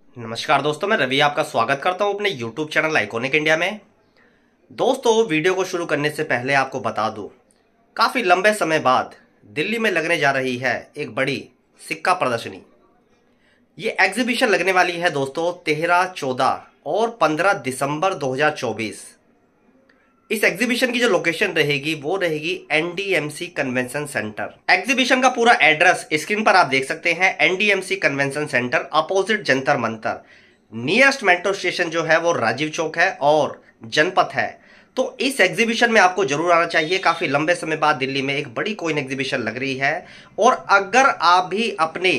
नमस्कार दोस्तों, मैं रवि आपका स्वागत करता हूं अपने YouTube चैनल आइकॉनिक इंडिया में। दोस्तों, वीडियो को शुरू करने से पहले आपको बता दूं, काफ़ी लंबे समय बाद दिल्ली में लगने जा रही है एक बड़ी सिक्का प्रदर्शनी। ये एग्जीबिशन लगने वाली है दोस्तों 13, 14 और 15 दिसंबर 2024। इस एग्जीबिशन की जो लोकेशन रहेगी वो रहेगी NDMC कन्वेंशन सेंटर। एग्जीबिशन का पूरा एड्रेस स्क्रीन पर आप देख सकते हैं। NDMC convention centre opposite Jantar Mantar. Nearest metro station जो है वो राजीव चौक है और जनपथ है। तो इस एग्जीबिशन में आपको जरूर आना चाहिए। काफी लंबे समय बाद दिल्ली में एक बड़ी कॉइन एग्जीबिशन लग रही है और अगर आप भी अपने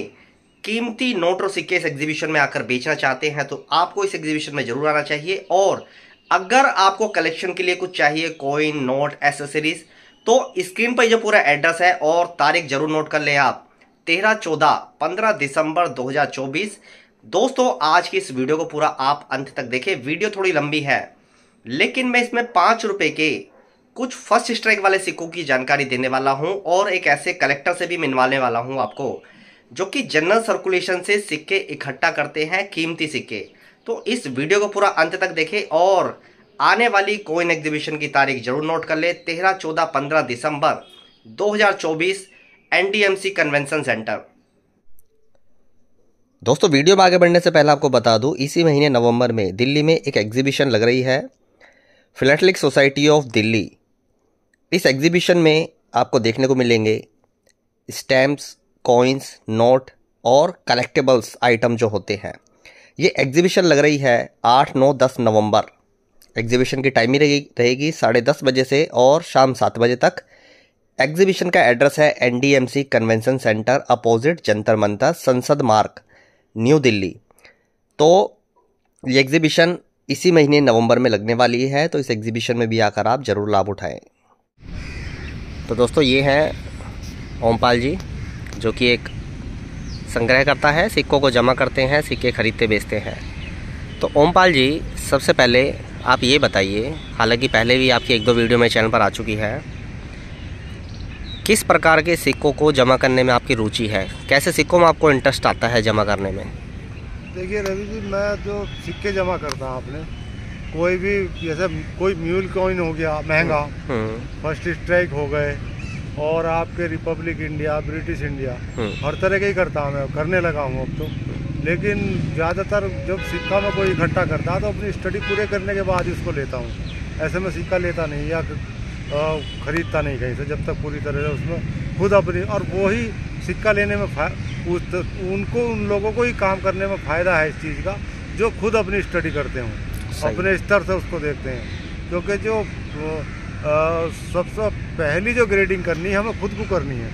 कीमती नोट और सिक्के इस एग्जीबिशन में आकर बेचना चाहते हैं तो आपको इस एग्जीबिशन में जरूर आना चाहिए। और अगर आपको कलेक्शन के लिए कुछ चाहिए, कॉइन, नोट, एसेसरीज, तो स्क्रीन पर जो पूरा एड्रेस है और तारीख जरूर नोट कर लें आप। 13, 14, 15 दिसंबर 2024। दोस्तों, आज की इस वीडियो को पूरा आप अंत तक देखें। वीडियो थोड़ी लंबी है लेकिन मैं इसमें 5 रुपए के कुछ फर्स्ट स्ट्राइक वाले सिक्कों की जानकारी देने वाला हूं और एक ऐसे कलेक्टर से भी मिलवाने वाला हूं आपको जो कि जनरल सर्कुलेशन से सिक्के इकट्ठा करते हैं, कीमती सिक्के। तो इस वीडियो को पूरा अंत तक देखें और आने वाली कॉइन एग्जीबिशन की तारीख जरूर नोट कर ले। 13, 14, 15 दिसंबर 2024, NDMC कन्वेंशन सेंटर। दोस्तों, वीडियो में आगे बढ़ने से पहले आपको बता दूं, इसी महीने नवंबर में दिल्ली में एक एग्जीबिशन लग रही है, फिलैटेलिक सोसाइटी ऑफ दिल्ली। इस एग्जीबिशन में आपको देखने को मिलेंगे स्टैम्प्स, कॉइन्स, नोट और कलेक्टेबल्स आइटम जो होते हैं। ये एग्जीबिशन लग रही है 8, 9, 10 नवंबर। एग्जीबिशन की टाइमिंग रहेगी 10:30 बजे से और शाम 7 बजे तक। एग्जीबिशन का एड्रेस है NDMC convention centre opposite Jantar Mantar, संसद मार्ग, न्यू दिल्ली। तो ये एग्जीबिशन इसी महीने नवंबर में लगने वाली है, तो इस एग्जीबिशन में भी आकर आप जरूर लाभ उठाएं। तो दोस्तों, ये हैं ओमपाल जी जो कि एक संग्रह करता है, सिक्कों को जमा करते हैं, सिक्के खरीदते बेचते हैं। तो ओमपाल जी, सबसे पहले आप ये बताइए, हालांकि पहले भी आपकी 1-2 वीडियो मेरे चैनल पर आ चुकी है, किस प्रकार के सिक्कों को जमा करने में आपकी रुचि है? कैसे सिक्कों में आपको इंटरेस्ट आता है जमा करने में? देखिए रवि जी, मैं जो सिक्के जमा करता हूँ आपने कोई भी, जैसे कोई म्यूल कॉइन हो गया महंगा, फर्स्ट स्ट्राइक हो गए और आपके रिपब्लिक इंडिया, ब्रिटिश इंडिया, हर तरह के ही करता हूँ मैं, करने लगा हूँ अब तो। लेकिन ज़्यादातर जब सिक्का में कोई इकट्ठा करता है तो अपनी स्टडी पूरे करने के बाद उसको लेता हूँ। ऐसे में सिक्का लेता नहीं या ख़रीदता नहीं कहीं से जब तक पूरी तरह से उसमें खुद अपनी, और वही सिक्का लेने में उन लोगों को ही काम करने में फ़ायदा है इस चीज़ का जो खुद अपनी स्टडी करते हों, अपने स्तर से उसको देखते हैं। क्योंकि जो सबसे पहली जो ग्रेडिंग करनी है हमें खुद को करनी है।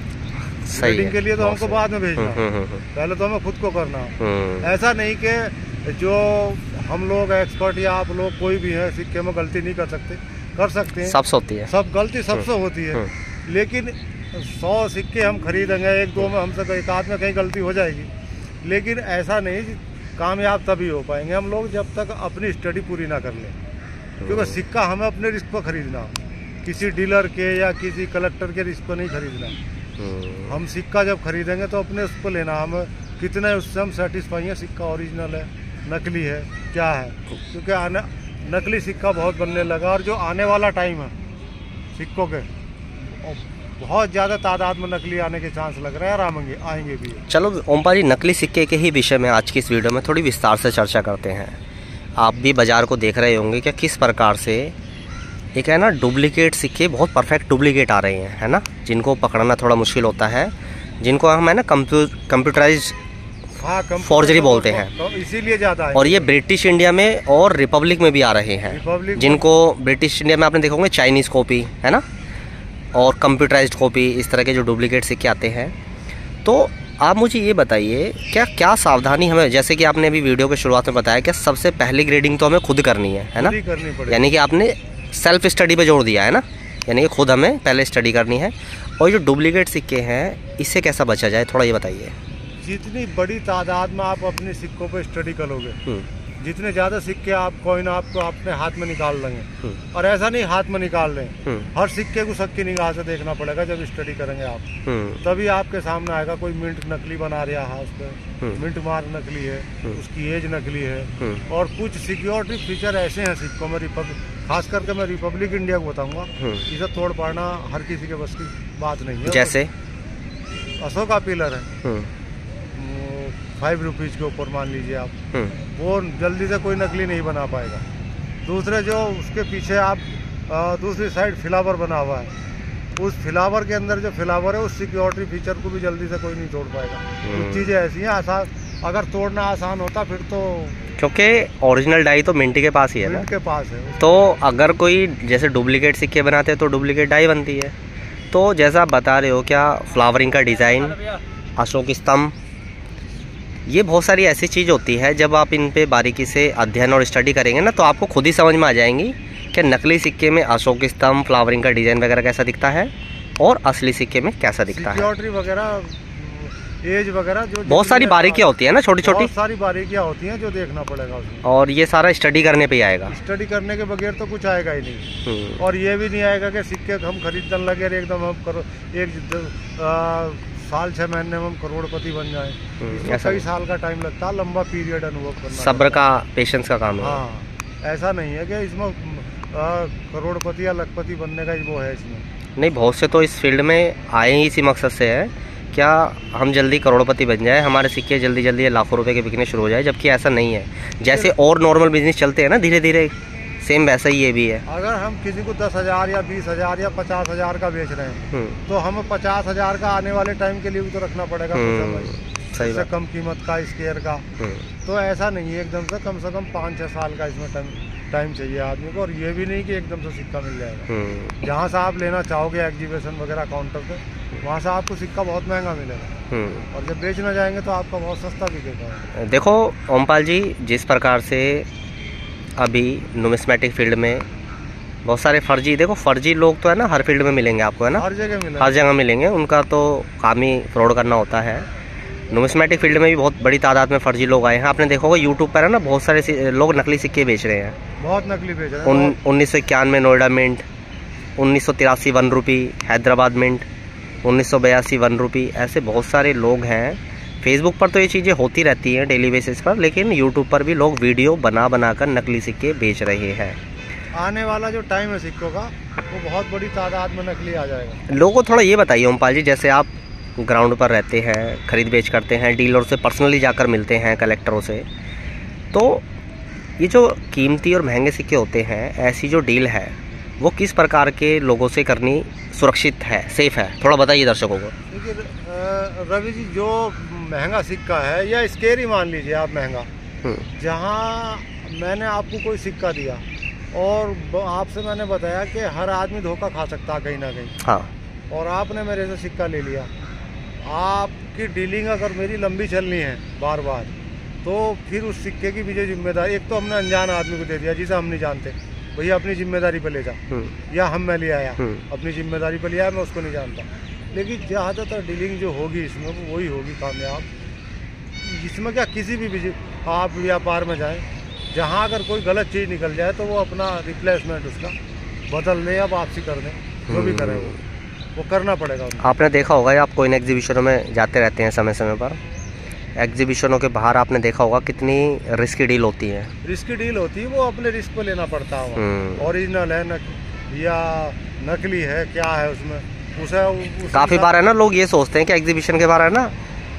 ग्रेडिंग के लिए तो हमको बाद में भेजना, पहले तो हमें खुद को करना। ऐसा नहीं कि जो हम लोग एक्सपर्ट या आप लोग कोई भी है सिक्के में गलती नहीं कर सकते, कर सकते हैं, सबसे होती है, सब गलती सबसे होती है। लेकिन 100 सिक्के हम खरीदेंगे, 1-2 में हमसे एक आध में कहीं गलती हो जाएगी, लेकिन ऐसा नहीं, कामयाब तभी हो पाएंगे हम लोग जब तक अपनी स्टडी पूरी ना कर लें। क्योंकि सिक्का हमें अपने रिस्क पर खरीदना, किसी डीलर के या किसी कलेक्टर के रिस्क पर नहीं खरीदना। हम सिक्का जब खरीदेंगे तो अपने उस पर लेना, हम कितने उससे हम सेटिस्फाई हैं, सिक्का ओरिजिनल है, नकली है, क्या है। क्योंकि नकली सिक्का बहुत बनने लगा और जो आने वाला टाइम है सिक्कों के, बहुत ज़्यादा तादाद में नकली आने के चांस लग रहे हैं और आएंगे भी। चलो ओमपाल जी, नकली सिक्के के ही विषय में आज की इस वीडियो में थोड़ी विस्तार से चर्चा करते हैं। आप भी बाज़ार को देख रहे होंगे कि किस प्रकार से एक है ना डुप्लीकेट सिक्के, बहुत परफेक्ट डुप्लीकेट आ रहे हैं, है ना, जिनको पकड़ना थोड़ा मुश्किल होता है, जिनको हम है ना कंप्यूटराइज फॉर्जरी बोलते हैं, तो इसीलिए ज़्यादा है। और ये ब्रिटिश इंडिया में और रिपब्लिक में भी आ रहे हैं, जिनको ब्रिटिश इंडिया में आपने देखा होंगे चाइनीज़ कॉपी, है ना, और कंप्यूटराइज्ड कॉपी, इस तरह के जो डुप्लीकेट सिक्के आते हैं। तो आप मुझे ये बताइए, क्या सावधानी हमें, जैसे कि आपने अभी वीडियो के शुरुआत में बताया कि सबसे पहली ग्रेडिंग तो हमें खुद करनी है ना, यानी कि आपने सेल्फ स्टडी पे जोड़ दिया है ना, यानी कि खुद हमें पहले स्टडी करनी है। और जो डुप्लीकेट सिक्के हैं इससे कैसा बचा जाए, थोड़ा ये बताइए। जितनी बड़ी तादाद में आप अपने सिक्कों पे स्टडी करोगे जितने ज्यादा सिक्के आप कॉइन आपको अपने हाथ में निकाल लेंगे, और ऐसा नहीं हाथ में निकाल लें, हर सिक्के को सबकी निगाह से देखना पड़ेगा। जब स्टडी करेंगे आप तभी आपके सामने आएगा कोई मिंट नकली बना रहा है, उस पर मिंट मार्क नकली है, उसकी एज नकली है। और कुछ सिक्योरिटी फीचर ऐसे हैं सिक्कों में, खास करके मैं रिपब्लिक इंडिया को बताऊंगा, इसे तोड़ पाना हर किसी के बस की बात नहीं है। जैसे अशोक का पिलर है, 5 रुपीज़ के ऊपर मान लीजिए आप, वो जल्दी से कोई नकली नहीं बना पाएगा। दूसरे जो उसके पीछे आप दूसरी साइड फ्लावर बना हुआ है, उस फ्लावर के अंदर जो फ्लावर है उस सिक्योरिटी फीचर को भी जल्दी से कोई नहीं तोड़ पाएगा। कुछ चीज़ें ऐसी हैं आसान, अगर तोड़ना आसान होता फिर तो, क्योंकि ओरिजिनल डाई तो मिंट के पास ही है ना, मिंट के पास है। तो अगर कोई जैसे डुप्लीकेट सिक्के बनाते हैं तो डुप्लीकेट डाई बनती है। तो जैसा आप बता रहे हो, क्या फ्लावरिंग का डिज़ाइन, अशोक स्तंभ, ये बहुत सारी ऐसी चीज़ होती है, जब आप इन पे बारीकी से अध्ययन और स्टडी करेंगे ना तो आपको खुद ही समझ में आ जाएंगी कि नकली सिक्के में अशोक स्तंभ, फ्लावरिंग का डिज़ाइन वगैरह कैसा दिखता है और असली सिक्के में कैसा दिखता है। सिक्योरिटी वगैरह, एज वगैरह, जो बहुत सारी बारीकियाँ होती है ना, छोटी छोटी बहुत सारी बारीकियाँ होती हैं जो देखना पड़ेगा उसमें। और ये सारा स्टडी करने पे ही आएगा। स्टडी करने के बगैर तो कुछ आएगा ही नहीं। और ये भी नहीं आएगा कि सिक्के हम खरीदने लगे और एकदम हम करो एक साल 6 महीने में हम करोड़पति बन जाए। कई साल का टाइम लगता है, लंबा पीरियड अनुभव करना, सब्र का, पेशेंस का काम है। हाँ, ऐसा नहीं है कि इसमें करोड़पति या लखपति बनने का वो है इसमें। नहीं, बहुत से तो इस फील्ड में आए ही इसी मकसद से है, क्या हम जल्दी करोड़पति बन जाए, हमारे सिक्के जल्दी जल्दी लाखों रुपए के बिकने शुरू हो जाए। जबकि ऐसा नहीं है। जैसे और नॉर्मल बिजनेस चलते हैं ना धीरे धीरे, सेम वैसा ही ये भी है। अगर हम किसी को 10,000 या 20,000 या 50,000 का बेच रहे हैं तो हमें 50,000 का आने वाले टाइम के लिए भी तो रखना पड़ेगा, सही से कम कीमत का स्केयर का। तो ऐसा नहीं है एकदम से, कम 5-6 साल का इसमें टाइम चाहिए आदमी को। और ये भी नहीं कि एकदम से सिक्का मिल जाएगा। जहाँ से आप लेना चाहोगे एग्जीबिशन वगैरह काउंटर पे, वहाँ से आपको सिक्का बहुत महंगा मिलेगा, और जब बेचना जाएंगे तो आपका बहुत सस्ता बिकेगा। देखो ओमपाल जी, जिस प्रकार से अभी नुमिस्मेटिक फील्ड में बहुत सारे फर्जी, देखो फर्जी लोग तो है ना हर फील्ड में मिलेंगे आपको, है ना, हर जगह मिलेंगे। उनका तो काम ही फ्रॉड करना होता है। नुमिस्मेटिक फील्ड में भी बहुत बड़ी तादाद में फर्जी लोग आए हैं। आपने देखा होगा यूट्यूब पर है ना, बहुत सारे लोग नकली सिक्के बेच रहे हैं। बहुत नकली बेच रहे हैं। 1991 नोएडा मिंट, 1983 1 रुपी, हैदराबाद मिंट 1982 1 रुपी। ऐसे बहुत सारे लोग हैं। फेसबुक पर तो ये चीज़ें होती रहती हैं डेली बेसिस पर, लेकिन यूट्यूब पर भी लोग वीडियो बना कर नकली सिक्के बेच रहे हैं। आने वाला जो टाइम है सिक्कों का, वो बहुत बड़ी तादाद में नकली आ जाएगा। लोगों को थोड़ा ये बताइए ओमपाल जी, जैसे आप ग्राउंड पर रहते हैं, खरीद बेच करते हैं, डीलर से पर्सनली जाकर मिलते हैं, कलेक्टरों से, तो ये जो कीमती और महंगे सिक्के होते हैं, ऐसी जो डील है वो किस प्रकार के लोगों से करनी सुरक्षित है, सेफ है, थोड़ा बताइए दर्शकों को। देखिए रवि जी, जो महंगा सिक्का है या स्केयर ही मान लीजिए आप महंगा, जहाँ मैंने आपको कोई सिक्का दिया और आपसे मैंने बताया कि हर आदमी धोखा खा सकता है कहीं ना कहीं, हाँ, और आपने मेरे से सिक्का ले लिया, आपकी डीलिंग अगर मेरी लंबी चलनी है बार बार, तो फिर उस सिक्के की भी जो जिम्मेदारी, एक तो हमने अनजान आदमी को दे दिया जिसे हम नहीं जानते, भैया अपनी जिम्मेदारी पे ले जा, या हम मैं ले आया अपनी जिम्मेदारी पे ले आया, मैं उसको नहीं जानता। लेकिन ज़्यादातर डीलिंग जो होगी इसमें वो वही होगी कामयाब। इसमें क्या, किसी भी आप व्यापार में जाएं, जहाँ अगर कोई गलत चीज़ निकल जाए तो वो अपना रिप्लेसमेंट उसका बदल लें या वापसी कर दें, जो भी करें वो करना पड़ेगा उनको। आपने देखा होगा, आप कोई एग्जीबिशनों में जाते रहते हैं समय समय पर, एग्जीबिशनों के बाहर आपने देखा होगा कितनी रिस्की डील होती है। रिस्की डील होती है, वो अपने रिस्क पे लेना पड़ता है। ओरिजिनल है या नकली है, क्या है उसमें, उसे काफ़ी बार है ना लोग ये सोचते हैं कि एग्जीबिशन के बाहर है ना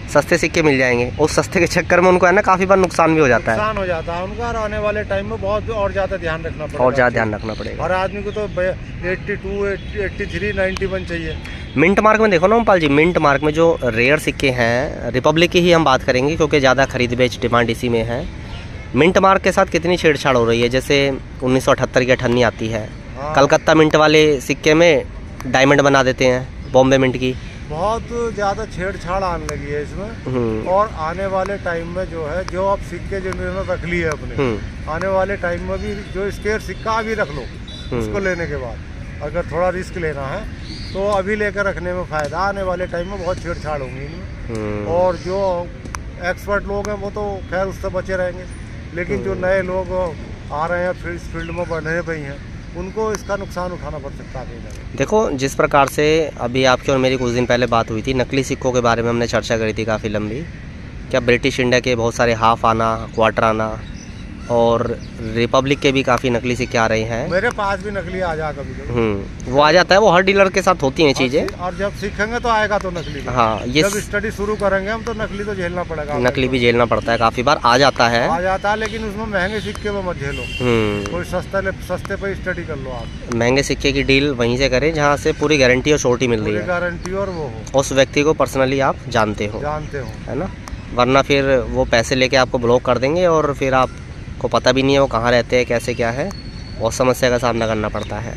सस्ते सिक्के मिल जाएंगे, उस सस्ते के चक्कर में उनको है ना काफ़ी बार नुकसान भी हो जाता है। नुकसान हो जाता है उनका, और आने वाले टाइम में बहुत और ज़्यादा ध्यान रखना पड़ेगा, और ज़्यादा ध्यान रखना पड़ेगा। हर आदमी को तो 82, 83, 91 चाहिए। मिंट मार्क में देखो ना ओमपाल जी, मिंट मार्क में जो रेयर सिक्के हैं, रिपब्लिक की ही हम बात करेंगे क्योंकि ज़्यादा खरीद बेच डिमांड इसी में है। मिंट मार्क के साथ कितनी छेड़छाड़ हो रही है, जैसे 1978 की अठन्नी आती है, कलकत्ता मिंट वाले सिक्के में डायमंड बना देते हैं, बॉम्बे मिंट की बहुत ज़्यादा छेड़छाड़ आने लगी है इसमें। और आने वाले टाइम में जो है, जो आप सिक्के जिन्होंने रख लिए अपने, आने वाले टाइम में भी जो स्केयर सिक्का अभी रख लो, उसको लेने के बाद अगर थोड़ा रिस्क लेना है तो अभी लेकर रखने में फ़ायदा, आने वाले टाइम में बहुत छेड़छाड़ होंगी इनमें। और जो एक्सपर्ट लोग हैं वो तो खैर उससे बचे रहेंगे, लेकिन जो नए लोग आ रहे हैं फिर इस फील्ड में बढ़ने पे ही हैं, उनको इसका नुकसान उठाना पड़ सकता है। देखो, जिस प्रकार से अभी आपकी और मेरी कुछ दिन पहले बात हुई थी, नकली सिक्कों के बारे में हमने चर्चा करी थी काफ़ी लंबी। क्या ब्रिटिश इंडिया के बहुत सारे हाफ आना, क्वार्टर आना और रिपब्लिक के भी काफ़ी नकली सिक्के आ रहे हैं। मेरे पास भी नकली आ जा कभी वो आ जाता है, वो हर डीलर के साथ होती हैं चीज़ें। और जब सीखेंगे तो आएगा तो नकली। हाँ, ये जब स्टडी शुरू करेंगे हम तो नकली तो झेलना पड़ेगा। नकली भी झेलना पड़ता है, काफ़ी बार आ जाता है, लेकिन उसमें महंगे सिक्के में मत झेलो। कोई सस्ते पे स्टडी कर लो आप। महंगे सिक्के की डील वहीं से करें जहाँ से पूरी गारंटी और श्योरिटी मिल रही है, गारंटी और वो हो, उस व्यक्ति को पर्सनली आप जानते हो, है ना। वरना फिर वो पैसे लेके आपको ब्लॉक कर देंगे और फिर आपको पता भी नहीं है वो कहाँ रहते हैं, कैसे क्या है, और समस्या का सामना करना पड़ता है।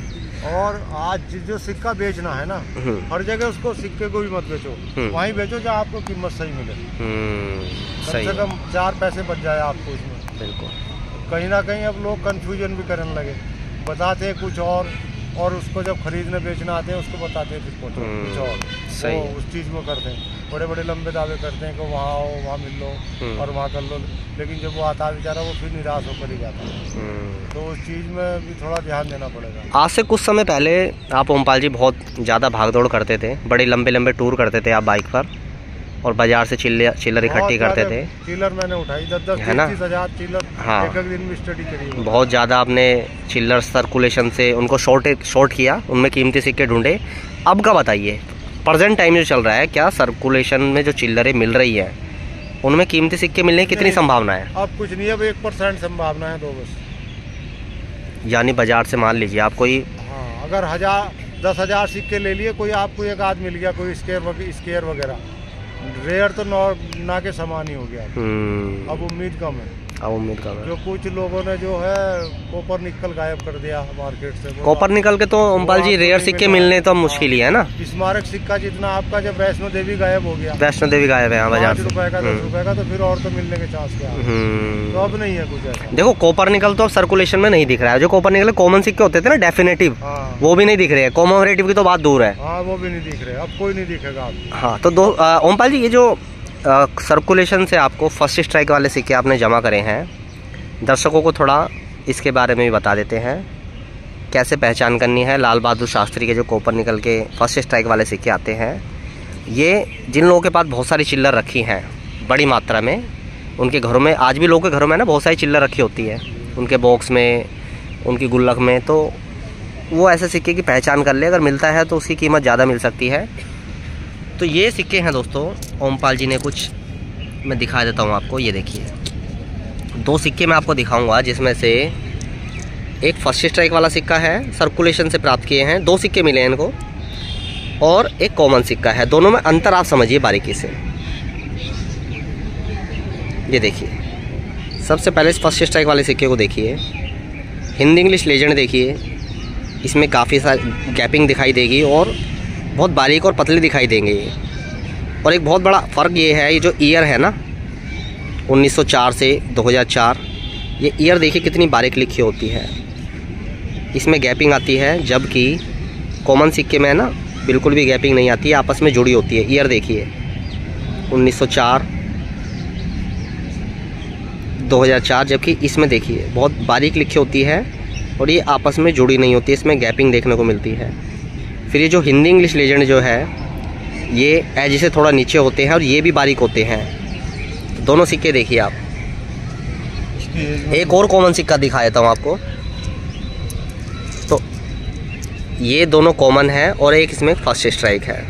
और आज जो सिक्का बेचना है ना, हर जगह उसको सिक्के को भी मत बेचो, वहीं बेचो जहाँ आपको कीमत सही मिले। कम से कम 4 पैसे बच जाए आपको इसमें। बिल्कुल। कहीं ना कहीं अब लोग कंफ्यूजन भी करने लगे, बताते हैं कुछ और उसको जब खरीदने बेचना आते हैं उसको बताते हैं फिर कुछ और। सही वो उस चीज़ को करते हैं, बड़े बड़े लंबे दावे करते हैं कि वहाँ आओ, वहाँ मिल लो और वहाँ कर लो, लेकिन जब वो आता है बेचारा वो फिर निराश होकर ही जाता है। तो उस चीज़ में भी थोड़ा ध्यान देना पड़ेगा। आज से कुछ समय पहले आप ओमपाल जी बहुत ज़्यादा भागदौड़ करते थे, बड़े लंबे लंबे टूर करते थे आप बाइक पर, और बाजार से चिल्लर इकट्ठी करते थे। चिल्लर मैंने उठाई 10-20 हज़ार चिल्लर। हाँ, एक दिन में स्टडी करी। बहुत ज़्यादा आपने चिल्लर सर्कुलेशन से उनको शॉर्ट किया, उनमें कीमती सिक्के ढूंढे। अब का बताइए, प्रेजेंट टाइम जो चल रहा है, क्या सर्कुलेशन में जो चिल्लरें मिल रही है उनमें कीमती सिक्के मिलने की कितनी संभावना है? अब कुछ नहीं, अब 1% संभावना है, 2 बस। यानी बाजार से मान लीजिए आप कोई, हाँ, अगर 10,000 सिक्के ले लिए, कोई आपको एक आध मिल गया, कोई स्केयर वगैरह, रेयर तो ना के समान ही हो गया। अब उम्मीद कम है। जो कुछ लोगों ने जो है कॉपर निकल गायब कर दिया मार्केट से। कॉपर निकल के तो ओमपाल जी रेयर सिक्के मिलने तो मुश्किल ही है ना। स्मारक सिक्का जितना आपका, जब वैष्णो देवी गायब हो गया, वैष्णो देवी गायब है बाजार से, 5 रुपए का 10 रुपए का, तो फिर और तो मिलने के चांस क्या है। तो अब नहीं है कुछ ऐसा। देखो, कॉपर निकल तो अब सर्कुलेशन में नहीं दिख रहा है। जो कॉपर निकल कॉमन सिक्के होते थे ना, डेफिनेटिव, वो भी नहीं दिख रहे हैं। कॉमोमरेटिव की तो बात दूर है। हाँ, वो भी नहीं दिख रहे, अब कोई नहीं दिखेगा। हाँ, तो ओमपाल जी, ये जो सर्कुलेशन से आपको फर्स्ट स्ट्राइक वाले सिक्के आपने जमा करे हैं, दर्शकों को थोड़ा इसके बारे में भी बता देते हैं, कैसे पहचान करनी है। लाल बहादुर शास्त्री के जो कॉपर निकल के फर्स्ट स्ट्राइक वाले सिक्के आते हैं, ये जिन लोगों के पास बहुत सारी चिल्लर रखी हैं बड़ी मात्रा में, उनके घरों में, आज भी लोगों के घरों में ना बहुत सारी चिल्लर रखी होती है, उनके बॉक्स में, उनकी गुल्लक में, तो वो ऐसे सिक्के की पहचान कर ले। अगर मिलता है तो उसकी कीमत ज़्यादा मिल सकती है। तो ये सिक्के हैं दोस्तों, ओमपाल जी ने कुछ, मैं दिखा देता हूँ आपको। ये देखिए, 2 सिक्के मैं आपको दिखाऊंगा, जिसमें से एक फर्स्ट स्ट्राइक वाला सिक्का है, सर्कुलेशन से प्राप्त किए हैं। 2 सिक्के मिले हैं इनको, और एक कॉमन सिक्का है। दोनों में अंतर आप समझिए बारीकी से। ये देखिए, सबसे पहले इस फर्स्ट स्ट्राइक वाले सिक्के को देखिए, हिंदी इंग्लिश लेजेंड देखिए, इसमें काफ़ी सारी गैपिंग दिखाई देगी और बहुत बारीक और पतले दिखाई देंगे ये। और एक बहुत बड़ा फ़र्क ये है, ये जो ईयर है ना 1904 से 2004, ये ईयर देखिए कितनी बारीक लिखी होती है, इसमें गैपिंग आती है, जबकि कॉमन सिक्के में ना बिल्कुल भी गैपिंग नहीं आती है, आपस में जुड़ी होती है। ईयर देखिए 1904, 2004, जबकि इसमें देखिए बहुत बारीक लिखी होती है और ये आपस में जुड़ी नहीं होती, इसमें गैपिंग देखने को मिलती है। फिर ये जो हिंदी इंग्लिश लेजेंड जो है, ये एज से थोड़ा नीचे होते हैं और ये भी बारीक होते हैं। तो दोनों सिक्के देखिए आप। एक और कॉमन सिक्का दिखा देता हूँ आपको। तो ये दोनों कॉमन है और एक इसमें फर्स्ट स्ट्राइक है।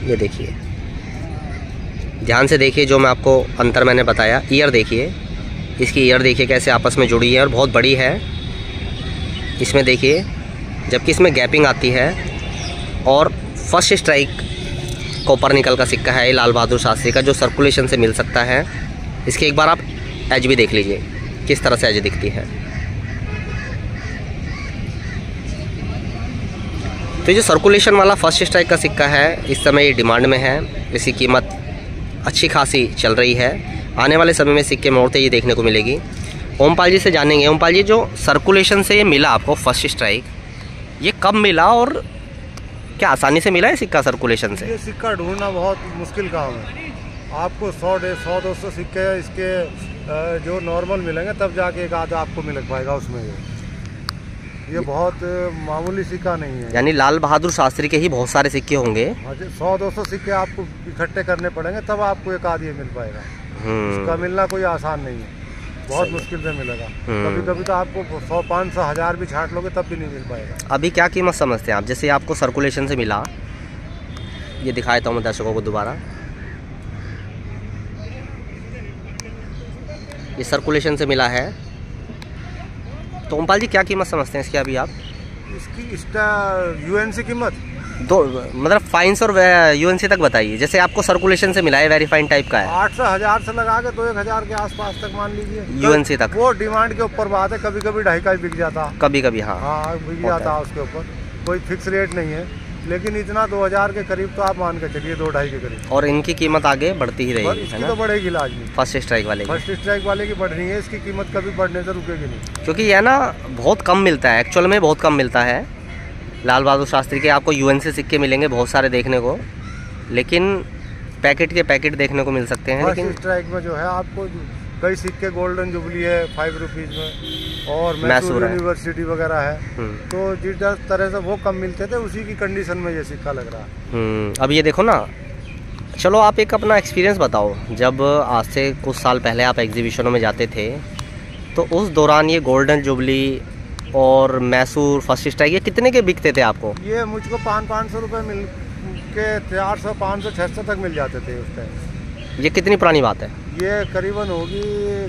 ये देखिए, ध्यान से देखिए, जो मैं आपको अंतर मैंने बताया। ईयर देखिए, इसकी ईयर देखिए कैसे आपस में जुड़ी है और बहुत बड़ी है इसमें देखिए, जबकि इसमें गैपिंग आती है। और फर्स्ट स्ट्राइक कॉपर निकल का सिक्का है, लाल बहादुर शास्त्री का, जो सर्कुलेशन से मिल सकता है। इसके एक बार आप एज भी देख लीजिए किस तरह से एज दिखती है। तो ये जो सर्कुलेशन वाला फर्स्ट स्ट्राइक का सिक्का है, इस समय ये डिमांड में है, इसकी कीमत अच्छी खासी चल रही है। आने वाले समय में सिक्के में और तेजी देखने को मिलेगी। ओमपाल जी से जानेंगे। ओमपाल जी, जो सर्कुलेशन से ये मिला आपको फर्स्ट स्ट्राइक, ये कब मिला और क्या आसानी से मिला है सिक्का सर्कुलेशन से? ये सिक्का ढूंढना बहुत मुश्किल काम है। आपको 100-200 सिक्के इसके जो नॉर्मल मिलेंगे तब जाके एक आधा आपको मिल पाएगा उसमें। ये बहुत मामूली सिक्का नहीं है। यानी लाल बहादुर शास्त्री के ही बहुत सारे सिक्के होंगे। 100-200 सिक्के आपको इकट्ठे करने पड़ेंगे तब आपको एक आध ये मिल पाएगा। इसका मिलना कोई आसान नहीं है, बहुत मुश्किल से मिलेगा। कभी कभी तो आपको 100, 500, 1000 भी छांट लोगे तब भी नहीं मिल पाएगा। अभी क्या कीमत समझते हैं आप? जैसे आपको सर्कुलेशन से मिला, ये दिखाया था मैं दर्शकों को दोबारा, ये सर्कुलेशन से मिला है, तो ओमपाल जी क्या कीमत समझते हैं इसकी अभी आप? इसकी यूएनसी कीमत दो, मतलब फाइन्स और यूएनसी तक बताइए। जैसे आपको सर्कुलेशन से मिला है, वेरीफाइड टाइप का है, 800-1000 से लगा के 1,000 के आसपास तक मान लीजिए यूएनसी तक। वो डिमांड के ऊपर बात है, कभी कभी 2.5 का बिक जाता, कभी कभी हाँ बिक जाता है। उसके ऊपर कोई फिक्स रेट नहीं है, लेकिन इतना 2000 के करीब तो आप मान के चलिए, 2-2.5 के करीब। और इनकी कीमत आगे बढ़ती ही रहेगी, इसकी तो बढ़ेगी लाजमी। फर्स्ट स्ट्राइक वाले की बढ़ रही है, इसकी कीमत कभी बढ़ने से रुकेगी नहीं, क्योंकि यह ना बहुत कम मिलता है, एक्चुअल में बहुत कम मिलता है। लाल बहादुर शास्त्री के आपको यूएनसी सिक्के मिलेंगे बहुत सारे देखने को, लेकिन पैकेट के पैकेट देखने को मिल सकते हैं। लेकिन स्ट्राइक में जो है आपको कई सिक्के गोल्डन जुबली है 5 रुपीज़ में, और मैसूर यूनिवर्सिटी वगैरह है, तो जिस तरह से वो कम मिलते थे उसी की कंडीशन में ये सिक्का लग रहा है। अब ये देखो ना, चलो आप एक अपना एक्सपीरियंस बताओ। जब आज से कुछ साल पहले आप एग्जीबिशनों में जाते थे, तो उस दौरान ये गोल्डन जुबली और मैसूर फर्स्ट स्ट्राइक ये कितने के बिकते थे आपको? ये मुझको 500 रुपये मिल के 400, 500, 600 तक मिल जाते थे उस टाइम। ये कितनी पुरानी बात है? ये करीबन होगी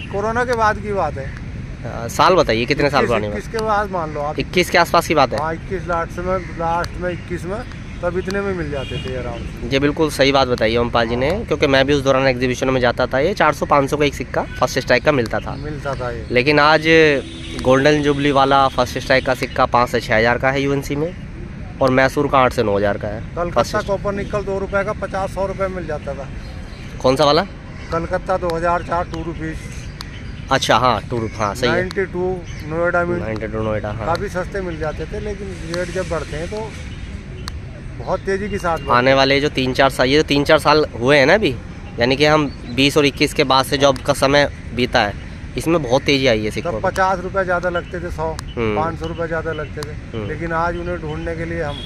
कोरोना के बाद की बात है। साल बताइए कितने साल पुरानी? 21 के बाद मान लो आप, 21 के आसपास की बात है। 21 लास्ट में 21 में, तब इतने में मिल जाते थे आराम। ये बिल्कुल सही बात बताइए ओमपाल जी ने, क्योंकि मैं भी उस दौरान एग्जीबिशन में जाता था। ये 400-500 का एक सिक्का फर्स्ट स्ट्राइक का मिलता था ये। लेकिन आज गोल्डन जुबली वाला फर्स्ट स्ट्राइक का सिक्का 5 से 6000 का है यूएनसी में, और मैसूर का 8 से 9000 का है। कलकत्ता कॉपर निकल 2 रुपये का 50-100 रुपये मिल जाता था। कौन सा वाला? कलकत्ता 2004 2 रुपीज़। अच्छा हाँ, 2 रुपये, हाँ सही है। 92 नोएडा में, 92 नोएडा, हाँ काफ़ी सस्ते मिल जाते थे, लेकिन रेट जब बढ़ते हैं तो बहुत तेज़ी के साथ आने वाले जो 3-4 साल, ये 3-4 साल हुए हैं ना अभी, यानी कि हम 20 और 21 के बाद से जो अब का समय बीता है, इसमें बहुत तेजी आई है सिक्कों में। 50 रुपये ज़्यादा लगते थे, 100, 500 रुपये ज़्यादा लगते थे, लेकिन आज उन्हें ढूंढने के लिए हम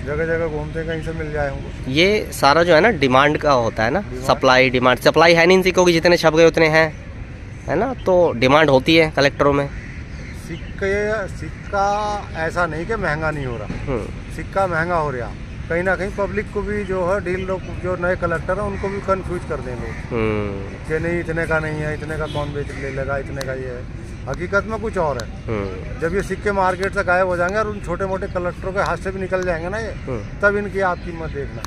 जगह जगह घूमते, कहीं से मिल जाए हमको। ये सारा जो है ना डिमांड का होता है ना, सप्लाई डिमांड। सप्लाई है नहीं इन सिक्कों की, जितने छप गए उतने हैं, है ना, तो डिमांड होती है कलेक्टरों में। सिक्का ऐसा नहीं कि महंगा नहीं हो रहा, सिक्का महंगा हो रहा, कहीं ना कहीं पब्लिक को भी जो है, डील लोग जो नए कलेक्टर हैं उनको भी कंफ्यूज कर दें लोग कि नहीं इतने का नहीं है, इतने का कौन बेच ले लेगा, इतने का ये है। हकीकत में कुछ और है। जब ये सिक्के मार्केट से गायब हो जाएंगे और उन छोटे मोटे कलेक्टरों के हाथ से भी निकल जाएंगे ना ये, तब इनकी आप कीमत देखना।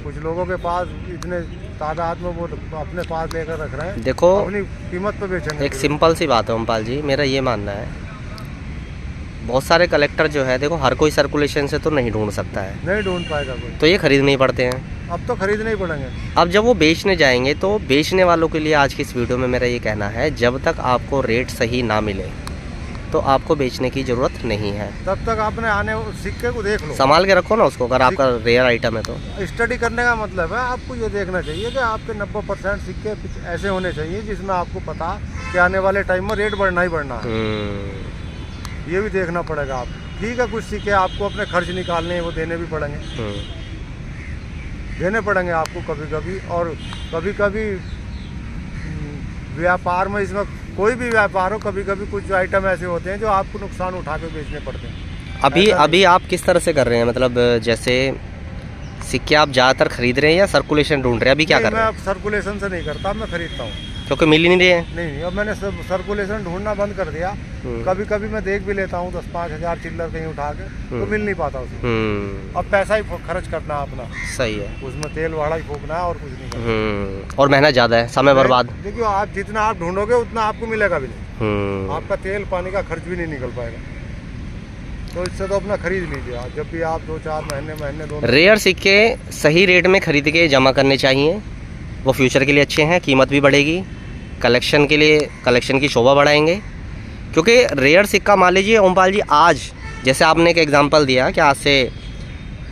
कुछ लोगों के पास इतने तादाद में वो अपने पास लेकर रख रहे हैं, देखो अपनी कीमत पे बेचेंगे। एक सिंपल सी बात है ओमपाल जी, मेरा ये मानना है, बहुत सारे कलेक्टर जो है, देखो हर कोई सर्कुलेशन से तो नहीं ढूंढ सकता है, नहीं ढूंढ पाएगा कोई, तो ये खरीदने ही पड़ते हैं। अब तो खरीदने ही पड़ेंगे। अब जब वो बेचने जाएंगे, तो बेचने वालों के लिए आज की इस वीडियो में मेरा ये कहना है, जब तक आपको रेट सही ना मिले तो आपको बेचने की ज़रूरत नहीं है। तब तक आपने आने सिक्के को देख लो, संभाल के रखो ना उसको, अगर आपका रेयर आइटम है तो। स्टडी करने का मतलब है आपको ये देखना चाहिए कि आपके 90% सिक्के ऐसे होने चाहिए जिसमें आपको पता कि आने वाले टाइम में रेट बढ़ना ही बढ़ना है। ये भी देखना पड़ेगा आप। ठीक है, कुछ सिक्के आपको अपने खर्च निकालने हैं, वो देने भी पड़ेंगे, देने पड़ेंगे आपको कभी कभी। और कभी कभी व्यापार में, इसमें कोई भी व्यापार हो, कभी कभी कुछ आइटम ऐसे होते हैं जो आपको नुकसान उठा के बेचने पड़ते हैं। अभी आप किस तरह से कर रहे हैं? मतलब जैसे सिक्के आप ज़्यादातर खरीद रहे हैं या सर्कुलेशन ढूंढ रहे हैं? अभी क्या कर रहे हैं? मैं सर्कुलेशन से नहीं करता, मैं खरीदता हूँ, क्योंकि मिल ही नहीं रहे हैं। नहीं, अब मैंने सर्कुलेशन ढूंढना बंद कर दिया। कभी कभी मैं देख भी लेता हूँ 10-5 हज़ार चिल्लर कहीं उठा के, तो मिल नहीं पाता उसमें। अब पैसा ही खर्च करना अपना, सही है, उसमें तेल वाड़ा ही फूकना है और कुछ नहीं करना। और मेहनत ज़्यादा है, समय बर्बाद। देखिए, आप जितना आप ढूंढोगे उतना आपको मिलेगा भी नहीं, आपका तेल पानी का खर्च भी नहीं निकल पाएगा। तो इससे तो अपना खरीद लीजिए आप, जब भी आप 2-4 महीने 2 रेयर सिक्के सही रेट में खरीद के जमा करने चाहिए, वो फ्यूचर के लिए अच्छे हैं, कीमत भी बढ़ेगी, कलेक्शन के लिए कलेक्शन की शोभा बढ़ाएंगे। क्योंकि रेयर सिक्का मान लीजिए ओमपाल जी, आज जैसे आपने एक एग्जांपल दिया कि आज से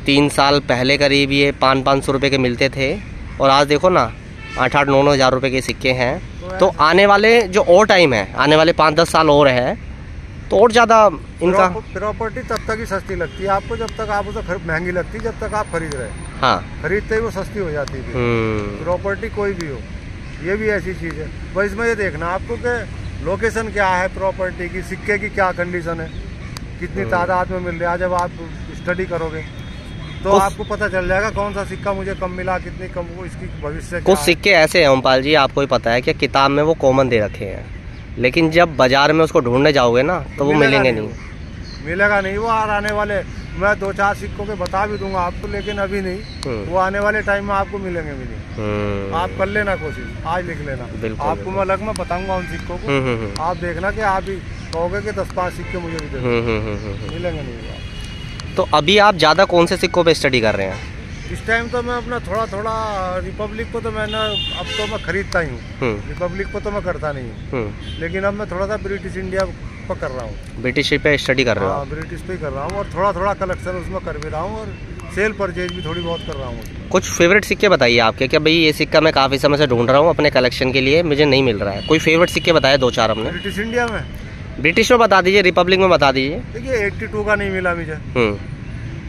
3 साल पहले करीब ये 500-500 रुपये के मिलते थे, और आज देखो ना 8-9 हज़ार रुपये के सिक्के हैं। तो तो आने वाले जो और टाइम है, आने वाले 5-10 साल और है, तो और ज़्यादा इनका प्रॉपर्टी तब तक ही सस्ती लगती है आपको जब तक आप उसे महंगी लगती है, जब तक आप खरीद रहे हैं। हाँ, खरीदते ही वो सस्ती हो जाती है। प्रॉपर्टी कोई भी हो, ये भी ऐसी चीज़ है। बस इसमें ये देखना आपको कि लोकेशन क्या है प्रॉपर्टी की, सिक्के की क्या कंडीशन है, कितनी तादाद में मिल रहा है। जब आप स्टडी करोगे तो आपको पता चल जाएगा कौन सा सिक्का मुझे कम मिला, कितनी कम, वो इसकी भविष्य। कुछ सिक्के ऐसे हैं ओमपाल जी, आपको ही पता है कि किताब में वो कॉमन दे रखे हैं, लेकिन जब बाजार में उसको ढूंढने जाओगे ना तो वो मिलेंगे नहीं। मिलेगा नहीं वो। आने वाले मैं 2-4 सिक्कों के बता भी दूंगा आपको, लेकिन अभी नहीं, वो आने वाले टाइम में आपको मिलेंगे भी नहीं। आप कर लेना कोशिश, आज लिख लेना, आपको मैं अलग में बताऊंगा उन सिक्कों को। आप देखना कि आप ही कहोगे कि 10-5 सिक्के मुझे भी दे, मिलेंगे नहीं। तो अभी आप ज़्यादा कौन से सिक्कों पे स्टडी कर रहे हैं? इस टाइम तो मैं अपना थोड़ा रिपब्लिक को तो मैंने अब तो मैं खरीदता ही हूँ, रिपब्लिक को तो मैं करता नहीं हूँ, लेकिन अब मैं थोड़ा सा ब्रिटिश इंडिया पर कर रहा हूँ। ब्रिटिश पे स्टडी कर रहे हो? हाँ, ब्रिटिश पे कर रहा हूँ, और थोड़ा कलेक्शन उसमें कर भी रहा हूँ, और सेल परचेज भी थोड़ी बहुत कर रहा हूँ। कुछ फेवरेट सिक्के बताइए आपके, क्या भाई ये सिक्का मैं काफ़ी समय से ढूंढ रहा हूँ अपने कलेक्शन के लिए, मुझे नहीं मिल रहा है। कोई फेवरेट सिक्के बताए 2-4 हमने। ब्रिटिश इंडिया में, ब्रिटिश में बता दीजिए, रिपब्लिक में बता दीजिए। देखिए 82 का नहीं मिला मुझे,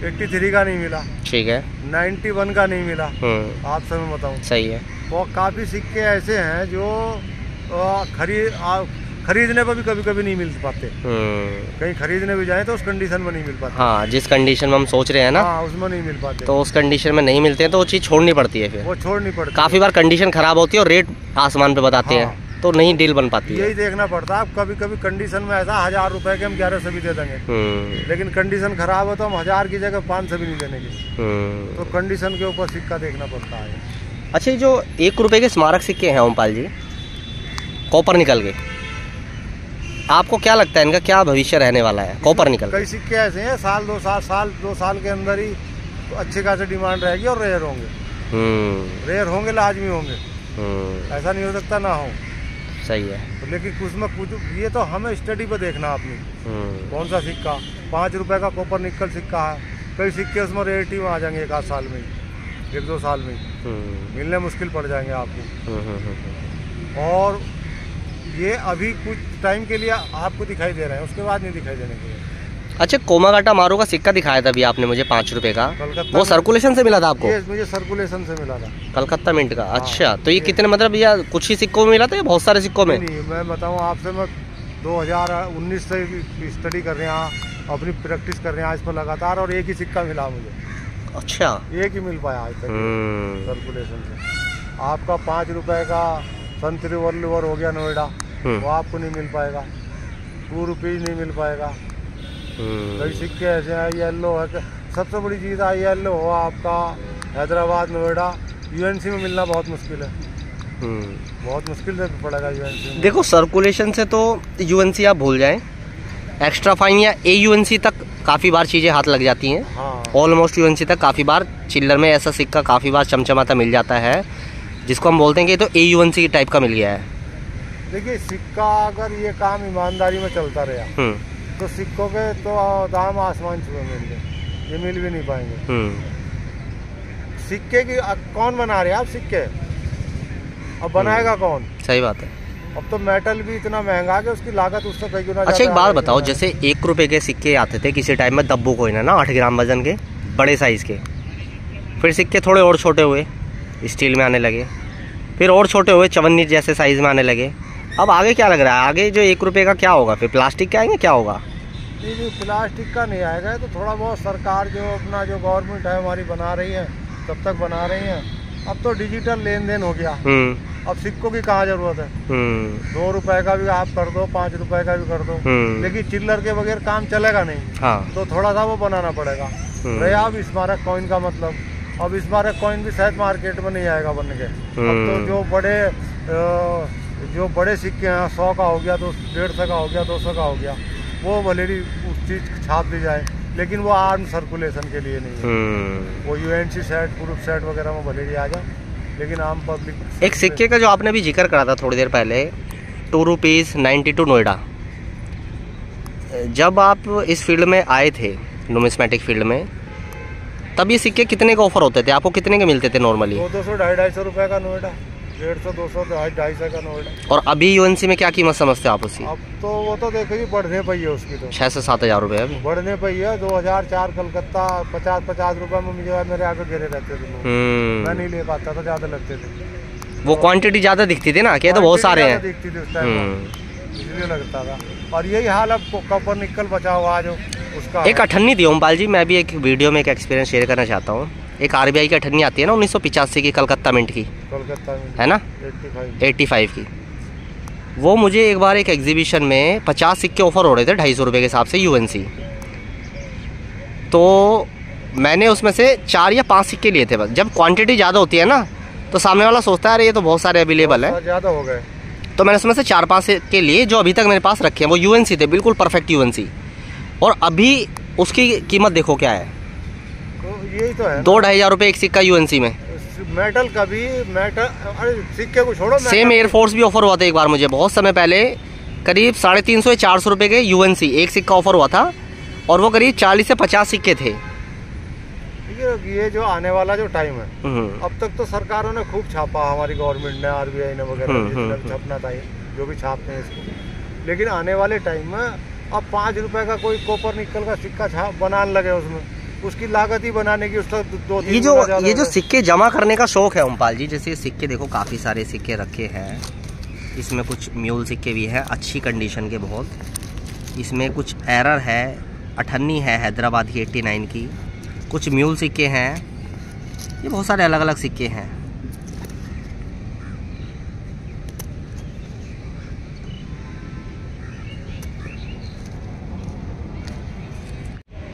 83 का नहीं मिला, ठीक है, 91 का नहीं मिला, आपसे मैं बताऊँ। सही है। और काफ़ी सिक्के ऐसे हैं जो खरीदने पर भी कभी कभी नहीं मिल पाते। कहीं खरीदने भी जाए तो उस कंडीशन में नहीं मिल पाते। हाँ, जिस कंडीशन में हम सोच रहे हैं ना, हाँ, उसमें नहीं मिल पाते। तो उस कंडीशन में नहीं मिलते हैं तो वो चीज़ छोड़नी पड़ती है, फिर वो छोड़नी पड़ती है। काफ़ी बार कंडीशन खराब होती है और रेट आसमान पे बताते हैं, तो नहीं डील बन पाती है। यही देखना पड़ता है। कभी कभी कंडीशन में ऐसा 1000 रुपए के हम 1100 भी दे देंगे, लेकिन कंडीशन खराब है तो हम 1000 की जगह 500 भी नहीं देने की। तो कंडीशन के ऊपर सिक्का देखना पड़ता है। अच्छा, ये जो 1 रुपए के स्मारक सिक्के हैं ओमपाल जी, कॉपर निकल के, आपको क्या लगता है इनका क्या भविष्य रहने वाला है? कॉपर निकल कई सिक्के ऐसे हैं साल 2 साल के अंदर ही अच्छे खासी डिमांड रहेगी और रेयर होंगे। रेयर होंगे, लाजमी होंगे, ऐसा नहीं हो सकता ना हो। सही है। तो लेकिन कुछ ये तो हमें स्टडी पे देखना अपनी, कौन सा सिक्का 5 रुपए का कॉपर निकल सिक्का है, कई सिक्के उसमें रेयरिटी में आ जाएंगे 1-8 साल में, 1-2 साल में मिलने मुश्किल पड़ जाएंगे आपको। और ये अभी कुछ टाइम के लिए आपको दिखाई दे रहे हैं, उसके बाद नहीं दिखाई देने के लिए। अच्छा, कोमागाटा मारू का सिक्का दिखाया था अभी आपने मुझे 5 रुपए का, वो सर्कुलेशन से मिला था आपको? मुझे सर्कुलेशन से मिला था, कलकत्ता मिंट का। अच्छा, तो ये कितने, मतलब भैया कुछ ही सिक्कों में मिला था या बहुत सारे सिक्कों में? नहीं, मैं बताऊँ आपसे, मैं 2019 से स्टडी कर रहे हैं, अपनी प्रैक्टिस कर रहे हैं इस पर लगातार, और एक ही सिक्का मिला मुझे। अच्छा, एक ही मिल पाया आज तक सर्कुलेशन से। आपका 5 रुपए का संत रिवॉल्वर हो गया नोएडा, वो आपको नहीं मिल पाएगा, 2 रुपीज नहीं मिल पाएगा। कई सिक्के ऐसे हैं, येलो है, सबसे बड़ी चीज़ है येलो हो आपका हैदराबाद नोएडा, यूएनसी में मिलना बहुत मुश्किल है। बहुत मुश्किल से पड़ेगा यूएनसी में। देखो, सर्कुलेशन से तो यूएनसी आप भूल जाएं, एक्स्ट्रा फाइन या AUNC तक काफ़ी बार चीज़ें हाथ लग जाती हैं। ऑलमोस्ट UNC तक काफ़ी बार चिल्लर में ऐसा सिक्का काफ़ी बार चमचमाता मिल जाता है, जिसको हम बोलते हैं कि तो AUNC टाइप का मिल गया है। देखिए, सिक्का अगर ये काम ईमानदारी में चलता रहा तो सिक्कों के तो दाम आसमान छुए मिलेंगे, ये मिल भी नहीं पाएंगे। सिक्के की कौन बना रहे हैं आप सिक्के? अब बनाएगा कौन? सही बात है। अब तो मेटल भी इतना महंगा कि उसकी लागत उससे कई गुना। अच्छा, एक बात बताओ, जैसे 1 रुपए के सिक्के आते थे किसी टाइम में, दब्बू कोइन है ना, 8 ग्राम वजन के, बड़े साइज़ के, फिर सिक्के थोड़े और छोटे हुए, स्टील में आने लगे, फिर और छोटे हुए, चवन्नी जैसे साइज़ में आने लगे। अब आगे क्या लग रहा है, आगे जो 1 रुपए का क्या होगा, फिर प्लास्टिक के आएंगे, क्या होगा? नहीं, प्लास्टिक का नहीं आएगा, तो थोड़ा बहुत सरकार जो अपना जो गवर्नमेंट है हमारी बना रही है, तब तक बना रही है। अब तो डिजिटल लेन देन हो गया, अब सिक्कों की कहाँ जरूरत है। 2 रुपए का भी आप कर दो, 5 रुपए का भी कर दो, लेकिन चिल्लर के बगैर काम चलेगा नहीं। हाँ। तो थोड़ा सा वो बनाना पड़ेगा। रहा अब स्मारक कॉइन का मतलब, अब स्मारक कॉइन भी शायद मार्केट में नहीं आएगा बन के। अब तो जो बड़े सिक्के हैं, 100 का हो गया, 150 का हो गया, 200 का हो गया, वो भले उस चीज़ छाप दी जाए, लेकिन वो आर्म सर्कुलेशन के लिए नहीं है। वो UNC सेट, प्रूफ सेट वगैरह में भले ही आ जाए, लेकिन आम पब्लिक। एक सिक्के का जो आपने भी जिक्र करा था थोड़ी देर पहले, 2 रुपीज़ 92 नोएडा, जब आप इस फील्ड में आए थे, नुमिस्मेटिक फील्ड में, तब ये सिक्के कितने का ऑफर होते थे आपको, कितने के मिलते थे नॉर्मली? 200-250 रुपये का नोएडा। 150, 200, 250 का नोट है। और अभी यूएनसी में क्या कीमत समझते हो आप उसकी? अब तो वो तो देखिए बढ़ने पर ही है उसकी, तो 6 से 7 हज़ार रुपये अभी बढ़ने पर ही है। 2004 कलकत्ता 50 रुपए में मुझे मेरे आगे गिरे रहते थे लोग। मैं नहीं ले पाता था, ज्यादा लगते थे। वो क्वांटिटी ज्यादा दिखती थी ना, क्या तो बहुत सारे हैं, दिखती थी उस टाइम, इसलिए लगता था। और यही हाल अब कॉपर निकल बचा हुआ जो उसका एक अठन्नी थी ओमपाल जी, मैं भी एक वीडियो में एक एक्सपीरियंस शेयर करना चाहता हूँ। एक आरबीआई की अठन्नी आती है ना 1985 की, कलकत्ता मिंट की, कोलकाता में है ना, 85 की। वो मुझे एक बार एक एग्जीबिशन में 50 सिक्के ऑफर हो रहे थे 250 रुपये के हिसाब से यूएनसी। तो मैंने उसमें से 4 या 5 सिक्के लिए थे बस। जब क्वांटिटी ज़्यादा होती है ना तो सामने वाला सोचता है अरे ये तो बहुत सारे अवेलेबल है, ज़्यादा हो गए। तो मैंने उसमें से 4-5 सिक्के लिए जो अभी तक मेरे पास रखे हैं। वो यूएनसी थे, बिल्कुल परफेक्ट यूएनसी। और अभी उसकी कीमत देखो क्या है, यही तो है, 2-2.5 हज़ार रुपये एक सिक्का यूएनसी में। मेटल का भी मेटल, अरे सिक्के को छोड़ो, सेम एयरफोर्स भी ऑफर हुआ था एक बार मुझे बहुत समय पहले, करीब 350 या 400 रुपये के यूएनसी एक सिक्का ऑफर हुआ था, और वो करीब 40 से 50 सिक्के थे। ये जो आने वाला जो टाइम है, अब तक तो सरकारों ने खूब छापा, हमारी गवर्नमेंट ने, आरबीआई ने वगैरह छापना था, जो भी छापते हैं इसको। लेकिन आने वाले टाइम में अब 5 रुपए का कोई कॉपर निकल का सिक्का छाप बनाने लगे, उसमें उसकी लागत ही बनाने की उसका 2-3 ये जो सिक्के जमा करने का शौक है ओमपाल जी, जैसे सिक्के देखो काफ़ी सारे सिक्के रखे हैं, इसमें कुछ म्यूल सिक्के भी हैं अच्छी कंडीशन के बहुत। इसमें कुछ एरर है, अठन्नी है हैदराबाद की 89 की, कुछ म्यूल सिक्के हैं, ये बहुत सारे अलग अलग सिक्के हैं।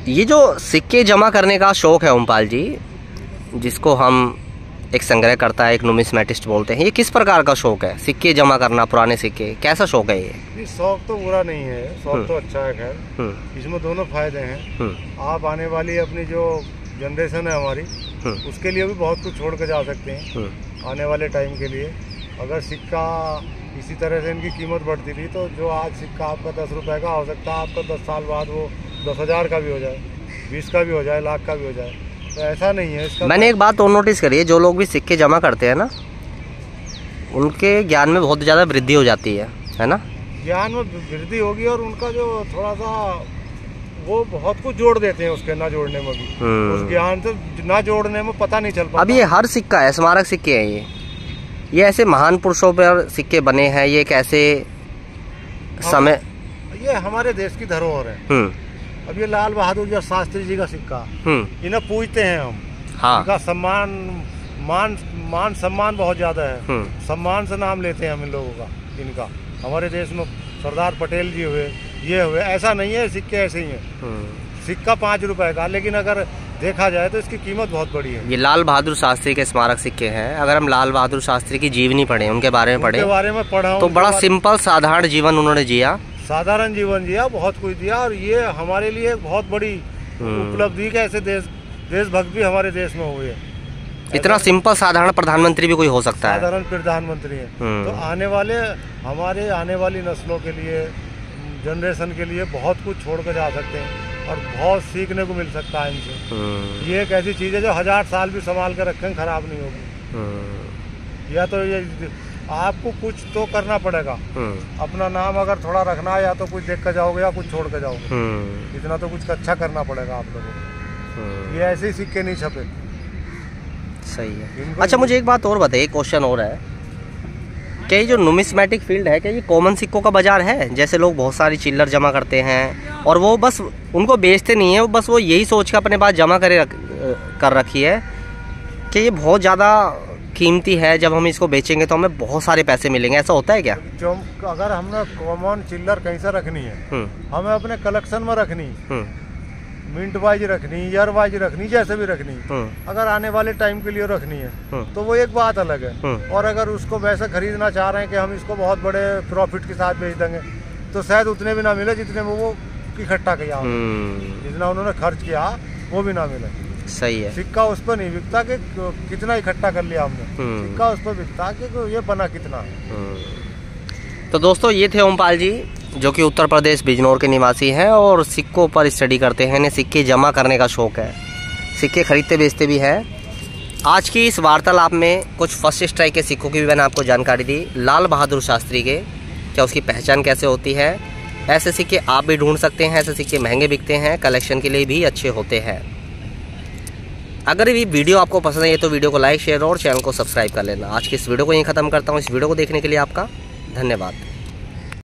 ये जो सिक्के जमा करने का शौक है ओमपाल जी, जिसको हम एक संग्रह करता है, एक नुमिस्मेटिस्ट बोलते हैं, ये किस प्रकार का शौक है? सिक्के जमा करना, पुराने सिक्के, कैसा शौक है ये? शौक तो बुरा नहीं है, शौक तो अच्छा है। खैर इसमें दोनों फायदे हैं। आप आने वाली अपनी जो जनरेशन है हमारी, उसके लिए भी बहुत कुछ छोड़ के जा सकते हैं आने वाले टाइम के लिए। अगर सिक्का इसी तरह से इनकी कीमत बढ़ती थी तो जो आज सिक्का आपका 10 रुपए का हो सकता है, आपका 10 साल बाद वो 10,000 का भी हो जाए, 20 का भी हो जाए, लाख का भी हो जाए। तो ऐसा नहीं है इसका। मैंने एक बात और नोटिस करी है, जो लोग भी सिक्के जमा करते हैं ना, उनके ज्ञान में बहुत ज़्यादा वृद्धि हो जाती है ना? ज्ञान में वृद्धि होगी, और उनका जो थोड़ा सा वो बहुत कुछ जोड़ देते हैं उसके ना जोड़ने में भी, उस ज्ञान से ना जोड़ने में पता नहीं चल पाता। अब ये हर सिक्का है, स्मारक सिक्के हैं ये ऐसे महान पुरुषों पर सिक्के बने हैं, ये एक ऐसे समय, ये हमारे देश की धरोहर है। अब ये लाल बहादुर शास्त्री जी का सिक्का, इन्हें पूजते हैं हम। हाँ। इनका मान सम्मान बहुत ज्यादा है, सम्मान से नाम लेते हैं हम इन लोगों का। इनका हमारे देश में सरदार पटेल जी हुए, ये हुए, ऐसा नहीं है सिक्के ऐसे ही हैं। सिक्का 5 रुपए का, लेकिन अगर देखा जाए तो इसकी कीमत बहुत बड़ी है। ये लाल बहादुर शास्त्री के स्मारक सिक्के हैं। अगर हम लाल बहादुर शास्त्री की जीवनी पढ़े, उनके बारे में पढ़े तो बड़ा सिंपल साधारण जीवन उन्होंने जिया, साधारण जीवन जिया, बहुत कुछ दिया। और ये हमारे लिए बहुत बड़ी उपलब्धि के ऐसे देशभक्त भी हमारे देश में हुए। इतना सिंपल साधारण प्रधानमंत्री भी कोई हो सकता है, साधारण प्रधानमंत्री है। तो हमारे आने वाली नस्लों के लिए, जनरेशन के लिए बहुत कुछ छोड़ कर जा सकते हैं, और बहुत सीखने को मिल सकता है इनसे। ये एक ऐसी चीज़ है जो 1000 साल भी संभाल कर रखें, खराब नहीं होगी। या तो ये आपको कुछ तो करना पड़ेगा, अपना नाम अगर थोड़ा रखना है, या तो कुछ देख कर जाओगे या कुछ छोड़ कर जाओगे, इतना तो कुछ अच्छा करना पड़ेगा आप लोगों को। ये ऐसे ही सिक्के नहीं छपे। सही है। अच्छा मुझे एक बात और बताइए, क्वेश्चन और है, क्या ये जो नुमिस्मेटिक फील्ड है, क्या ये कॉमन सिक्कों का बाजार है? जैसे लोग बहुत सारी चिल्लर जमा करते हैं और वो बस उनको बेचते नहीं है, बस वो यही सोच कर अपने पास जमा कर रखी है कि ये बहुत ज़्यादा कीमती है, जब हम इसको बेचेंगे तो हमें बहुत सारे पैसे मिलेंगे, ऐसा होता है क्या? जो अगर हमने कॉमन चिल्लर कहीं से रखनी है, हमें अपने कलेक्शन में रखनी, मिनट वाइज रखनी, ईयर वाइज रखनी, जैसे भी रखनी, अगर आने वाले टाइम के लिए रखनी है तो वो एक बात अलग है। और अगर उसको वैसे खरीदना चाह रहे हैं कि हम इसको बहुत बड़े प्रॉफिट के साथ बेच देंगे, तो शायद उतने भी ना मिले जितने में वो इकट्ठा किया, जितना उन्होंने खर्च किया वो भी ना मिले। सही है। सिक्का उस पर नहीं बिकता कि कितना इकट्ठा कर लिया हमने, सिक्का उस पर बिकता कि ये बना कितना। तो दोस्तों ये थे ओमपाल जी, जो कि उत्तर प्रदेश बिजनौर के निवासी हैं और सिक्कों पर स्टडी करते हैं, इन्हें सिक्के जमा करने का शौक है, सिक्के खरीदते बेचते भी हैं। आज की इस वार्तालाप में कुछ फर्स्ट स्ट्राइक के सिक्कों की भी मैंने आपको जानकारी दी। लाल बहादुर शास्त्री के क्या उसकी पहचान कैसे होती है, ऐसे सिक्के आप भी ढूंढ सकते हैं। ऐसे सिक्के महंगे बिकते हैं, कलेक्शन के लिए भी अच्छे होते हैं। अगर ये वीडियो आपको पसंद है तो वीडियो को लाइक, शेयर और चैनल को सब्सक्राइब कर लेना। आज की इस वीडियो को यहीं ख़त्म करता हूँ। इस वीडियो को देखने के लिए आपका धन्यवाद।